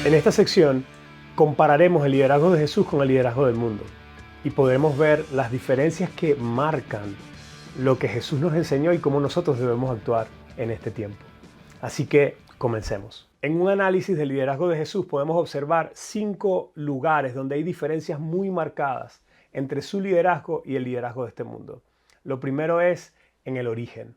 En esta sección compararemos el liderazgo de Jesús con el liderazgo del mundo y podremos ver las diferencias que marcan lo que Jesús nos enseñó y cómo nosotros debemos actuar en este tiempo. Así que comencemos. En un análisis del liderazgo de Jesús podemos observar 5 lugares donde hay diferencias muy marcadas entre su liderazgo y el liderazgo de este mundo. Lo primero es en el origen.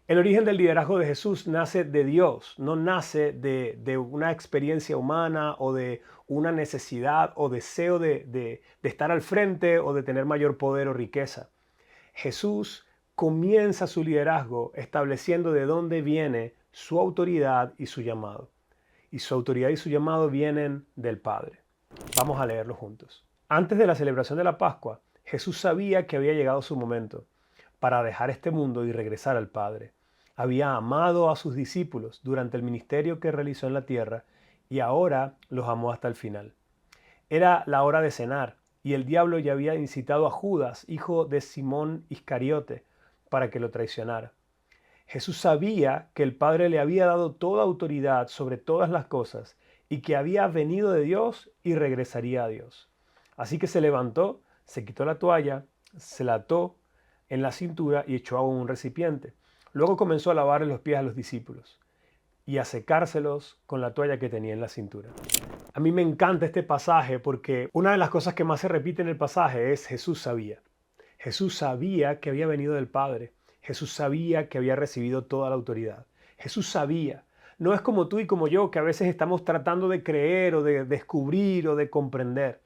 El origen del liderazgo de Jesús nace de Dios, no nace de una experiencia humana o de una necesidad o deseo de estar al frente o de tener mayor poder o riqueza. Jesús comienza su liderazgo estableciendo de dónde viene su autoridad y su llamado. Y su autoridad y su llamado vienen del Padre. Vamos a leerlo juntos. Antes de la celebración de la Pascua, Jesús sabía que había llegado su momento para dejar este mundo y regresar al Padre. Había amado a sus discípulos durante el ministerio que realizó en la tierra y ahora los amó hasta el final. Era la hora de cenar y el diablo ya había incitado a Judas, hijo de Simón Iscariote, para que lo traicionara. Jesús sabía que el Padre le había dado toda autoridad sobre todas las cosas y que había venido de Dios y regresaría a Dios. Así que se levantó, se quitó la toalla, se la ató en la cintura y echó agua en un recipiente. Luego comenzó a lavarle los pies a los discípulos y a secárselos con la toalla que tenía en la cintura. A mí me encanta este pasaje porque una de las cosas que más se repite en el pasaje es Jesús sabía. Jesús sabía que había venido del Padre. Jesús sabía que había recibido toda la autoridad. Jesús sabía. No es como tú y como yo que a veces estamos tratando de creer o de descubrir o de comprender,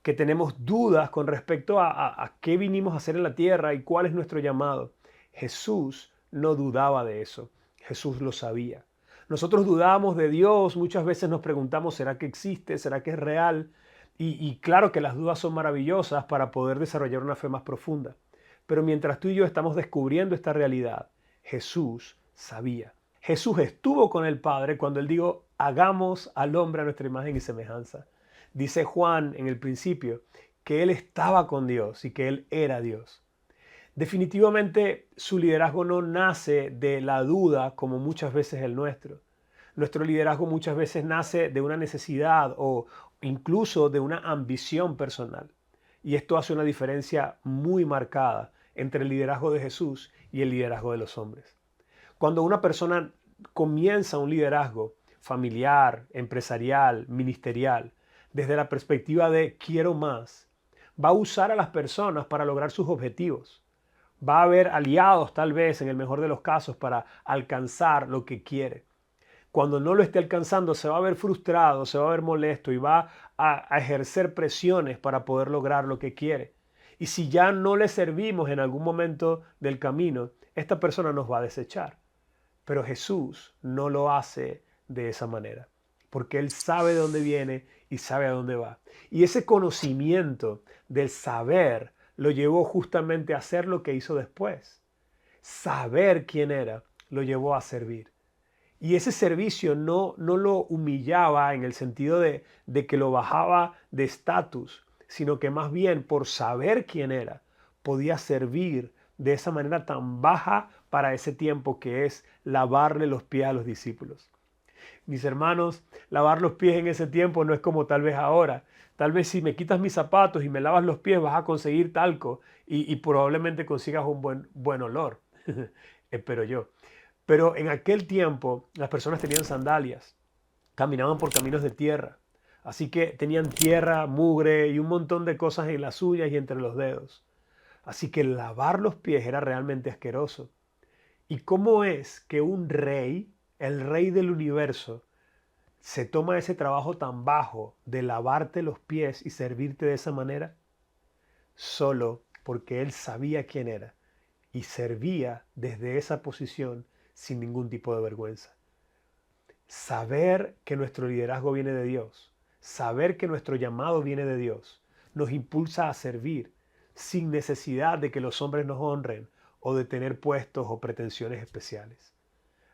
que tenemos dudas con respecto a qué vinimos a hacer en la tierra y cuál es nuestro llamado. Jesús no dudaba de eso. Jesús lo sabía. Nosotros dudamos de Dios, muchas veces nos preguntamos, ¿será que existe? ¿Será que es real? Y claro que las dudas son maravillosas para poder desarrollar una fe más profunda. Pero mientras tú y yo estamos descubriendo esta realidad, Jesús sabía. Jesús estuvo con el Padre cuando Él dijo, hagamos al hombre a nuestra imagen y semejanza. Dice Juan en el principio que Él estaba con Dios y que Él era Dios. Definitivamente su liderazgo no nace de la duda como muchas veces el nuestro. Nuestro liderazgo muchas veces nace de una necesidad o incluso de una ambición personal. Y esto hace una diferencia muy marcada entre el liderazgo de Jesús y el liderazgo de los hombres. Cuando una persona comienza un liderazgo familiar, empresarial, ministerial, desde la perspectiva de quiero más, va a usar a las personas para lograr sus objetivos. Va a haber aliados tal vez en el mejor de los casos para alcanzar lo que quiere. Cuando no lo esté alcanzando se va a ver frustrado, se va a ver molesto y va a ejercer presiones para poder lograr lo que quiere. Y si ya no le servimos en algún momento del camino, esta persona nos va a desechar. Pero Jesús no lo hace de esa manera, porque Él sabe de dónde viene y sabe a dónde va. Y ese conocimiento del saber lo llevó justamente a hacer lo que hizo después. Saber quién era lo llevó a servir. Y ese servicio no lo humillaba en el sentido de que lo bajaba de estatus, sino que más bien por saber quién era, podía servir de esa manera tan baja para ese tiempo que es lavarle los pies a los discípulos. Mis hermanos, lavar los pies en ese tiempo no es como tal vez ahora. Tal vez si me quitas mis zapatos y me lavas los pies vas a conseguir talco y probablemente consigas un buen olor. Espero yo. Pero en aquel tiempo las personas tenían sandalias, caminaban por caminos de tierra. Así que tenían tierra, mugre y un montón de cosas en las uñas y entre los dedos. Así que lavar los pies era realmente asqueroso. ¿Y cómo es que un rey, el rey del universo, se toma ese trabajo tan bajo de lavarte los pies y servirte de esa manera? Solo porque él sabía quién era y servía desde esa posición sin ningún tipo de vergüenza. Saber que nuestro liderazgo viene de Dios, saber que nuestro llamado viene de Dios, nos impulsa a servir sin necesidad de que los hombres nos honren o de tener puestos o pretensiones especiales.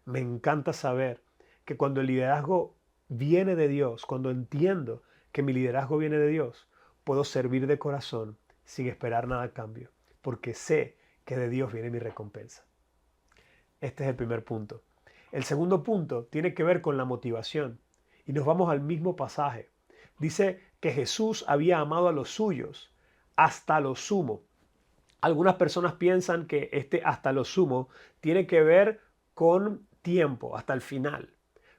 Me encanta saber que cuando el liderazgo viene de Dios, cuando entiendo que mi liderazgo viene de Dios, puedo servir de corazón sin esperar nada a cambio, porque sé que de Dios viene mi recompensa. Este es el primer punto. El segundo punto tiene que ver con la motivación. Y nos vamos al mismo pasaje. Dice que Jesús había amado a los suyos hasta lo sumo. Algunas personas piensan que este hasta lo sumo tiene que ver con tiempo, hasta el final.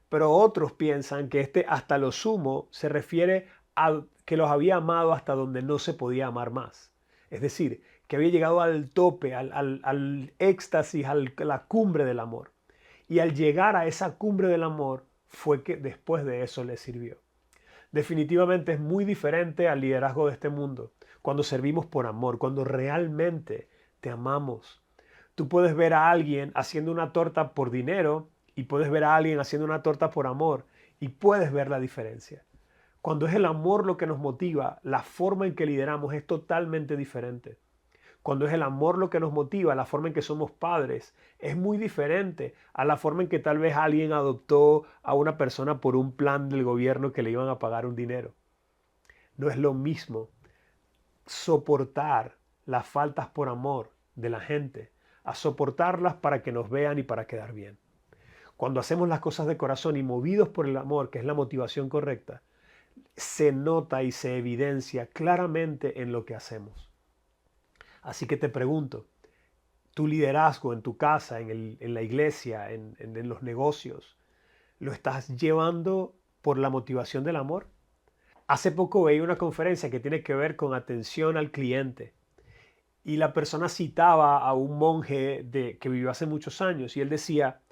Pero otros piensan que este hasta lo sumo se refiere a que los había amado hasta donde no se podía amar más. Es decir, que había llegado al tope, al éxtasis, a la cumbre del amor. Y al llegar a esa cumbre del amor fue que después de eso le sirvió. Definitivamente es muy diferente al liderazgo de este mundo, cuando servimos por amor, cuando realmente te amamos. Tú puedes ver a alguien haciendo una torta por dinero y puedes ver a alguien haciendo una torta por amor y puedes ver la diferencia. Cuando es el amor lo que nos motiva, la forma en que lideramos es totalmente diferente. Cuando es el amor lo que nos motiva, la forma en que somos padres es muy diferente a la forma en que tal vez alguien adoptó a una persona por un plan del gobierno que le iban a pagar un dinero. No es lo mismo soportar las faltas por amor de la gente a soportarlas para que nos vean y para quedar bien. Cuando hacemos las cosas de corazón y movidos por el amor, que es la motivación correcta, se nota y se evidencia claramente en lo que hacemos. Así que te pregunto, tu liderazgo en tu casa, en la iglesia, en los negocios, ¿lo estás llevando por la motivación del amor? Hace poco veía una conferencia que tiene que ver con atención al cliente y la persona citaba a un monje que vivió hace muchos años y él decía,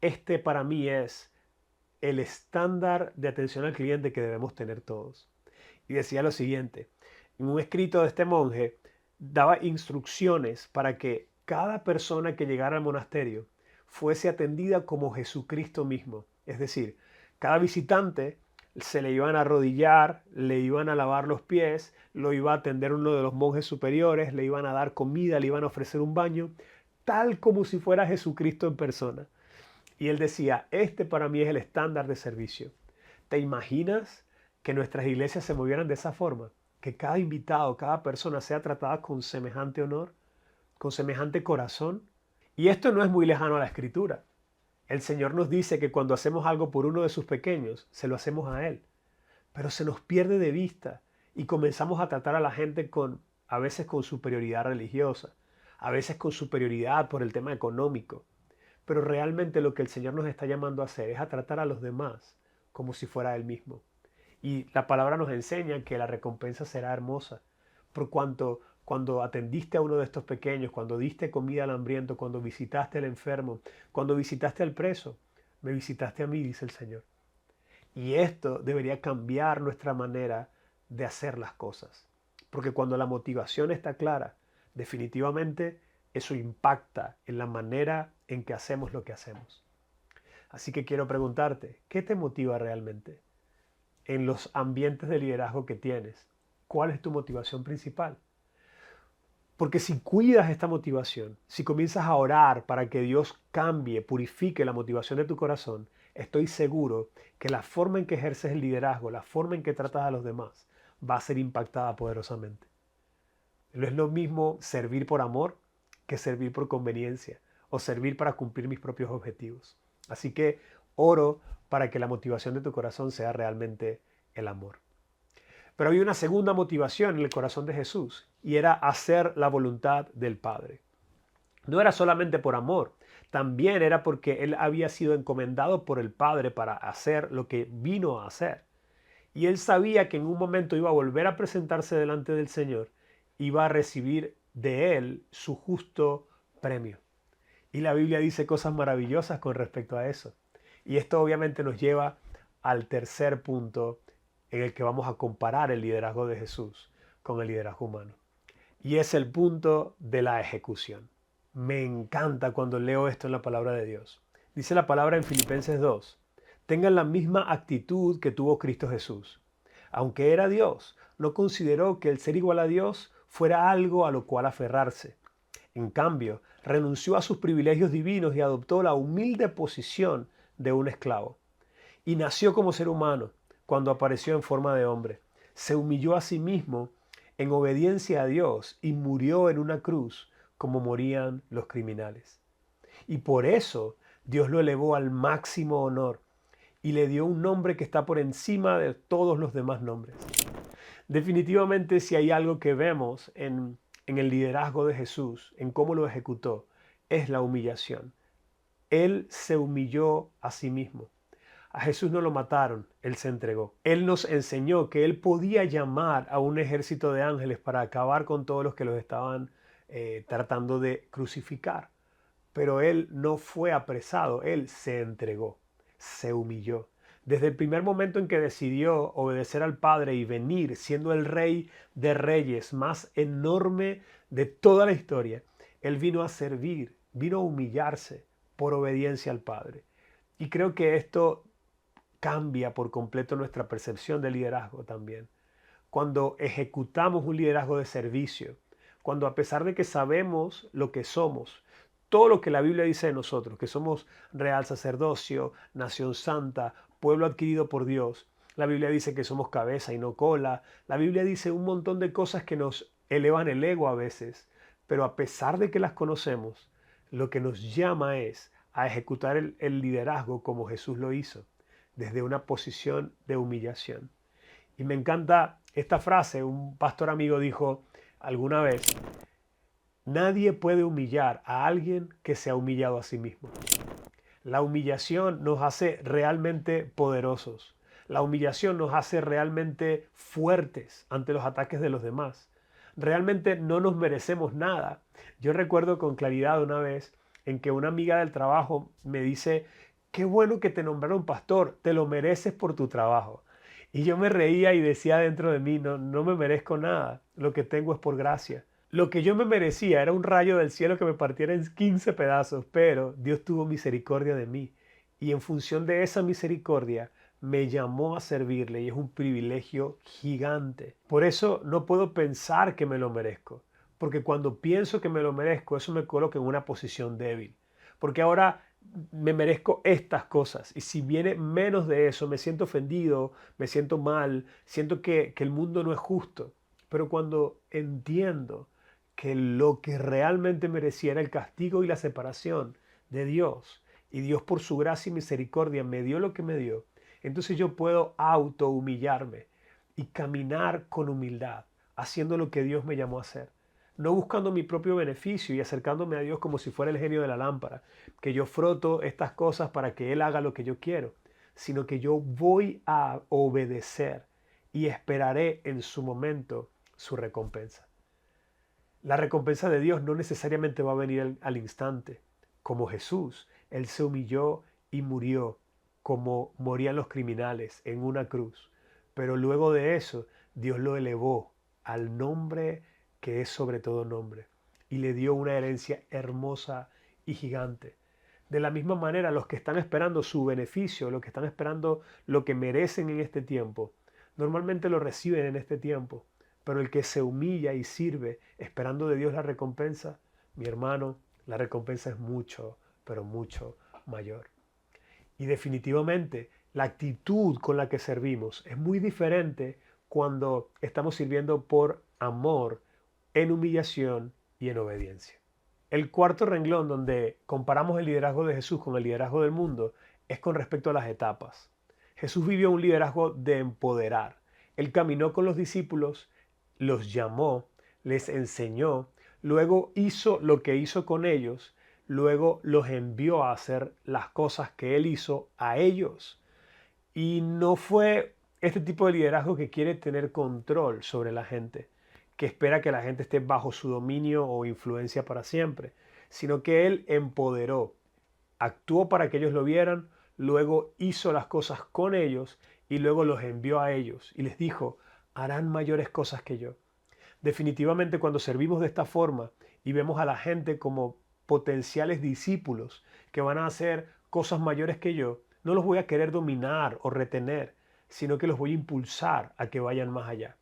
este para mí es el estándar de atención al cliente que debemos tener todos. Y decía lo siguiente, en un escrito de este monje daba instrucciones para que cada persona que llegara al monasterio fuese atendida como Jesucristo mismo. Es decir, cada visitante se le iban a arrodillar, le iban a lavar los pies, lo iba a atender uno de los monjes superiores, le iban a dar comida, le iban a ofrecer un baño, tal como si fuera Jesucristo en persona. Y él decía, este para mí es el estándar de servicio. ¿Te imaginas que nuestras iglesias se movieran de esa forma? Que cada invitado, cada persona sea tratada con semejante honor, con semejante corazón. Y esto no es muy lejano a la Escritura. El Señor nos dice que cuando hacemos algo por uno de sus pequeños, se lo hacemos a Él. Pero se nos pierde de vista y comenzamos a tratar a la gente a veces con superioridad religiosa, a veces con superioridad por el tema económico. Pero realmente lo que el Señor nos está llamando a hacer es a tratar a los demás como si fuera Él mismo. Y la palabra nos enseña que la recompensa será hermosa. Por cuanto cuando atendiste a uno de estos pequeños, cuando diste comida al hambriento, cuando visitaste al enfermo, cuando visitaste al preso, me visitaste a mí, dice el Señor. Y esto debería cambiar nuestra manera de hacer las cosas. Porque cuando la motivación está clara, definitivamente eso impacta en la manera en que hacemos lo que hacemos. Así que quiero preguntarte, ¿qué te motiva realmente? En los ambientes de liderazgo que tienes, ¿cuál es tu motivación principal? Porque si cuidas esta motivación, si comienzas a orar para que Dios cambie, purifique la motivación de tu corazón, estoy seguro que la forma en que ejerces el liderazgo, la forma en que tratas a los demás, va a ser impactada poderosamente. No es lo mismo servir por amor que servir por conveniencia o servir para cumplir mis propios objetivos. Así que oro para que la motivación de tu corazón sea realmente el amor. Pero había una segunda motivación en el corazón de Jesús y era hacer la voluntad del Padre. No era solamente por amor, también era porque él había sido encomendado por el Padre para hacer lo que vino a hacer. Y él sabía que en un momento iba a volver a presentarse delante del Señor, iba a recibir de él su justo premio. Y la Biblia dice cosas maravillosas con respecto a eso. Y esto obviamente nos lleva al tercer punto en el que vamos a comparar el liderazgo de Jesús con el liderazgo humano. Y es el punto de la ejecución. Me encanta cuando leo esto en la palabra de Dios. Dice la palabra en Filipenses 2. Tengan la misma actitud que tuvo Cristo Jesús. Aunque era Dios, no consideró que el ser igual a Dios fuera algo a lo cual aferrarse. En cambio, renunció a sus privilegios divinos y adoptó la humilde posición de un esclavo. Y nació como ser humano cuando apareció en forma de hombre. Se humilló a sí mismo en obediencia a Dios y murió en una cruz como morían los criminales. Y por eso Dios lo elevó al máximo honor y le dio un nombre que está por encima de todos los demás nombres. Definitivamente, si hay algo que vemos en el liderazgo de Jesús, en cómo lo ejecutó, es la humillación. Él se humilló a sí mismo. A Jesús no lo mataron, Él se entregó. Él nos enseñó que Él podía llamar a un ejército de ángeles para acabar con todos los que los estaban tratando de crucificar. Pero Él no fue apresado, Él se entregó, se humilló. Desde el primer momento en que decidió obedecer al Padre y venir siendo el Rey de Reyes más enorme de toda la historia, Él vino a servir, vino a humillarse por obediencia al Padre. Y creo que esto cambia por completo nuestra percepción de liderazgo también. Cuando ejecutamos un liderazgo de servicio, cuando a pesar de que sabemos lo que somos, todo lo que la Biblia dice de nosotros, que somos real sacerdocio, nación santa, pueblo adquirido por Dios, la Biblia dice que somos cabeza y no cola, la Biblia dice un montón de cosas que nos elevan el ego a veces, pero a pesar de que las conocemos, lo que nos llama es a ejecutar el liderazgo como Jesús lo hizo, desde una posición de humillación. Y me encanta esta frase, un pastor amigo dijo alguna vez, nadie puede humillar a alguien que se ha humillado a sí mismo. La humillación nos hace realmente poderosos. La humillación nos hace realmente fuertes ante los ataques de los demás. Realmente no nos merecemos nada. Yo recuerdo con claridad una vez en que una amiga del trabajo me dice, qué bueno que te nombraron pastor, te lo mereces por tu trabajo. Y yo me reía y decía dentro de mí, no, no me merezco nada, lo que tengo es por gracia. Lo que yo me merecía era un rayo del cielo que me partiera en 15 pedazos, pero Dios tuvo misericordia de mí. Y en función de esa misericordia, me llamó a servirle y es un privilegio gigante. Por eso no puedo pensar que me lo merezco, porque cuando pienso que me lo merezco, eso me coloca en una posición débil. Porque ahora me merezco estas cosas y si viene menos de eso, me siento ofendido, me siento mal, siento que el mundo no es justo. Pero cuando entiendo que lo que realmente merecía era el castigo y la separación de Dios, y Dios por su gracia y misericordia me dio lo que me dio, entonces yo puedo auto humillarme y caminar con humildad, haciendo lo que Dios me llamó a hacer. No buscando mi propio beneficio y acercándome a Dios como si fuera el genio de la lámpara, que yo froto estas cosas para que Él haga lo que yo quiero, sino que yo voy a obedecer y esperaré en su momento su recompensa. La recompensa de Dios no necesariamente va a venir al instante. Como Jesús, Él se humilló y murió como morían los criminales en una cruz. Pero luego de eso, Dios lo elevó al nombre que es sobre todo nombre y le dio una herencia hermosa y gigante. De la misma manera, los que están esperando su beneficio, los que están esperando lo que merecen en este tiempo, normalmente lo reciben en este tiempo. Pero el que se humilla y sirve esperando de Dios la recompensa, mi hermano, la recompensa es mucho, pero mucho mayor. Y definitivamente la actitud con la que servimos es muy diferente cuando estamos sirviendo por amor, en humillación y en obediencia. El cuarto renglón donde comparamos el liderazgo de Jesús con el liderazgo del mundo es con respecto a las etapas. Jesús vivió un liderazgo de empoderar. Él caminó con los discípulos, los llamó, les enseñó, luego hizo lo que hizo con ellos, luego los envió a hacer las cosas que Él hizo a ellos. Y no fue este tipo de liderazgo que quiere tener control sobre la gente, que espera que la gente esté bajo su dominio o influencia para siempre, sino que Él empoderó, actuó para que ellos lo vieran, luego hizo las cosas con ellos y luego los envió a ellos y les dijo, harán mayores cosas que yo. Definitivamente cuando servimos de esta forma y vemos a la gente como potenciales discípulos que van a hacer cosas mayores que yo, no los voy a querer dominar o retener, sino que los voy a impulsar a que vayan más allá.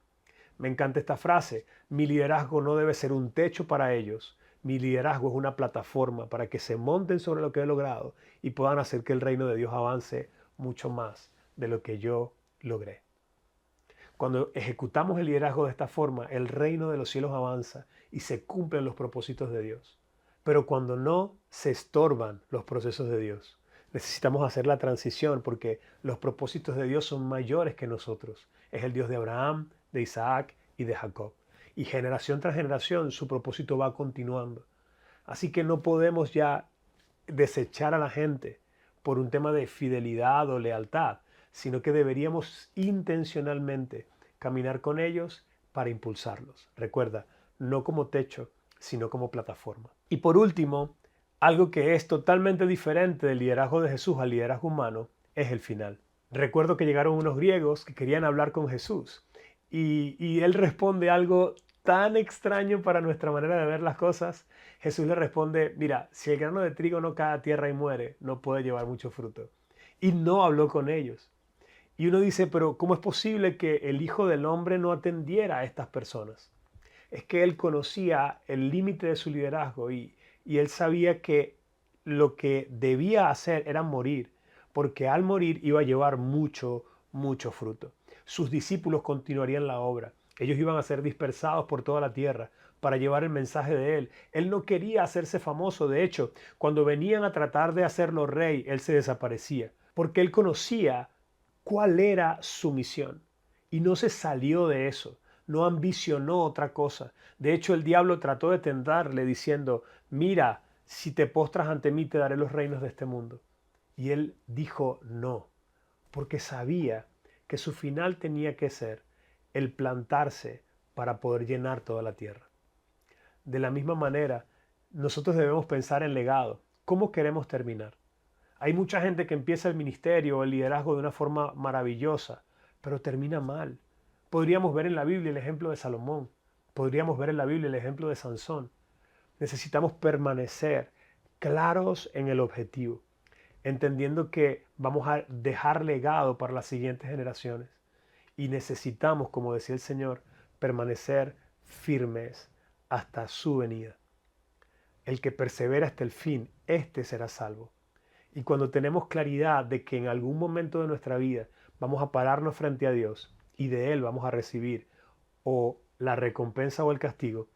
Me encanta esta frase, mi liderazgo no debe ser un techo para ellos, mi liderazgo es una plataforma para que se monten sobre lo que he logrado y puedan hacer que el reino de Dios avance mucho más de lo que yo logré. Cuando ejecutamos el liderazgo de esta forma, el reino de los cielos avanza y se cumplen los propósitos de Dios. Pero cuando no, se estorban los procesos de Dios. Necesitamos hacer la transición porque los propósitos de Dios son mayores que nosotros. Es el Dios de Abraham, de Isaac y de Jacob. Y generación tras generación su propósito va continuando. Así que no podemos ya desechar a la gente por un tema de fidelidad o lealtad, sino que deberíamos intencionalmente caminar con ellos para impulsarlos. Recuerda, no como techo, sino como plataforma. Y por último, algo que es totalmente diferente del liderazgo de Jesús al liderazgo humano es el final. Recuerdo que llegaron unos griegos que querían hablar con Jesús y él responde algo tan extraño para nuestra manera de ver las cosas. Jesús le responde, mira, si el grano de trigo no cae a tierra y muere, no puede llevar mucho fruto. Y no habló con ellos. Y uno dice, pero ¿cómo es posible que el Hijo del Hombre no atendiera a estas personas? Es que él conocía el límite de su liderazgo y él sabía que lo que debía hacer era morir, porque al morir iba a llevar mucho, mucho fruto. Sus discípulos continuarían la obra. Ellos iban a ser dispersados por toda la tierra para llevar el mensaje de él. Él no quería hacerse famoso. De hecho, cuando venían a tratar de hacerlo rey, él se desaparecía, porque él conocía cuál era su misión y no se salió de eso, no ambicionó otra cosa. De hecho, el diablo trató de tentarle diciendo, mira, si te postras ante mí te daré los reinos de este mundo. Y él dijo no, porque sabía que su final tenía que ser el plantarse para poder llenar toda la tierra. De la misma manera, nosotros debemos pensar en legado. ¿Cómo queremos terminar? Hay mucha gente que empieza el ministerio o el liderazgo de una forma maravillosa, pero termina mal. Podríamos ver en la Biblia el ejemplo de Salomón. Podríamos ver en la Biblia el ejemplo de Sansón. Necesitamos permanecer claros en el objetivo, entendiendo que vamos a dejar legado para las siguientes generaciones. Y necesitamos, como decía el Señor, permanecer firmes hasta su venida. El que persevera hasta el fin, éste será salvo. Y cuando tenemos claridad de que en algún momento de nuestra vida vamos a pararnos frente a Dios y de Él vamos a recibir o la recompensa o el castigo,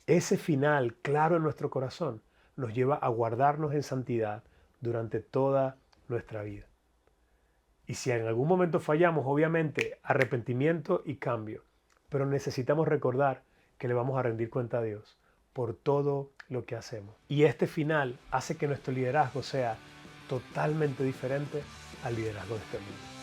ese final claro en nuestro corazón nos lleva a guardarnos en santidad durante toda nuestra vida. Y si en algún momento fallamos, obviamente arrepentimiento y cambio, pero necesitamos recordar que le vamos a rendir cuenta a Dios por todo lo que hacemos. Y este final hace que nuestro liderazgo sea totalmente diferente al liderazgo de este mundo.